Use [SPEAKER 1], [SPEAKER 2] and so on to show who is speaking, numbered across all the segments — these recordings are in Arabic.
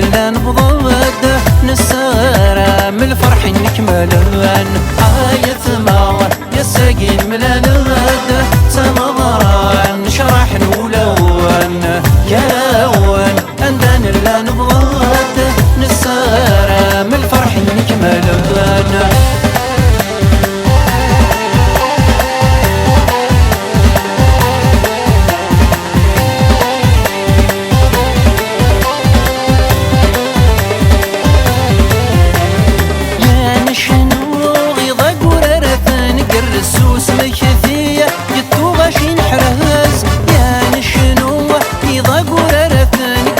[SPEAKER 1] لا نبضد نسارة من الفرح نكملن آية ثمار يا ساقين ملالد تمغران نشرح نولون يا لون أندان لا نبضد نسارة من الفرح نكملن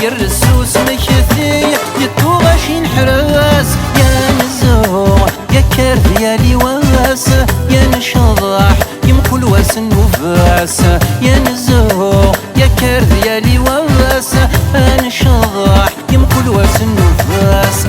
[SPEAKER 1] الرسوس مكثي يتوغشين حراس يا نزوع يا كرث يا لواس يا نشضح يمكل واس النفاس يا نزوع يا كرث يا لواس يا نشضح يمكل واس النفاس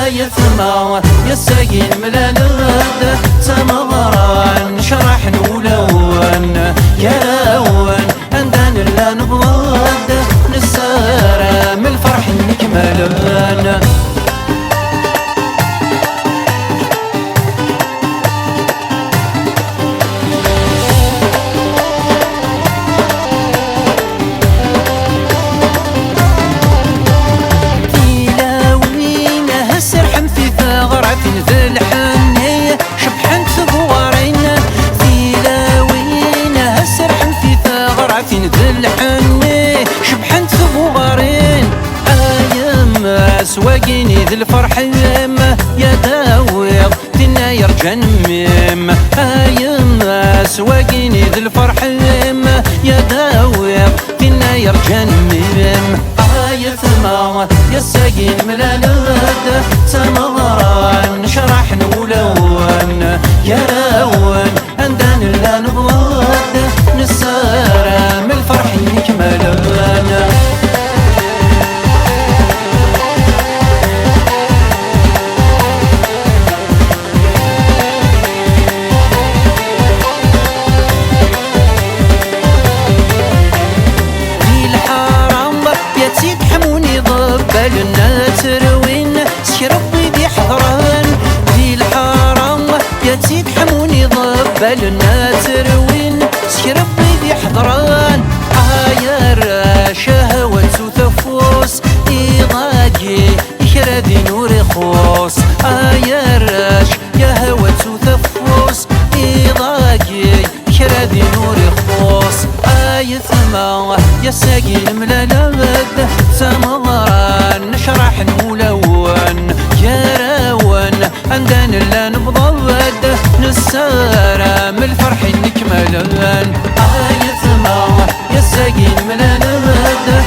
[SPEAKER 1] يا ثمار يا ساقين ملالد تمغران شرح نولون يا لون أندان لا نبضد نسارة من الفرح نكملن ذي الحنية شبحن ثغوارين ثيلاوين هسرحن في ثغرة ذي الحنية شبحن ثغوارين سواقيني ذي الفرح يا داويض ثنا يرجع نميم سواقيني ذي الفرح يا داويض ثنا يرجع نميم يا ثمار يا ساقين ملالد تمغران نشرح نولون يا لون أندان لا نبضد نسارة من الفرح نكملن بالنا تروين سكربي دي حضران في الحرام يا تيد حموني بالنا تروين سكربي دي حضران يا راشا وتثفوس إضاقي يكردي نوري خوص يا راش يا هوى تثفوس إضاقي يكردي نوري خوص يا ثما يا ساقين ملالد تمغران نشرح نولون يا راون أندان لا نبضد نسارة من الفرح نكملن يا ثما يا ساقين ملالد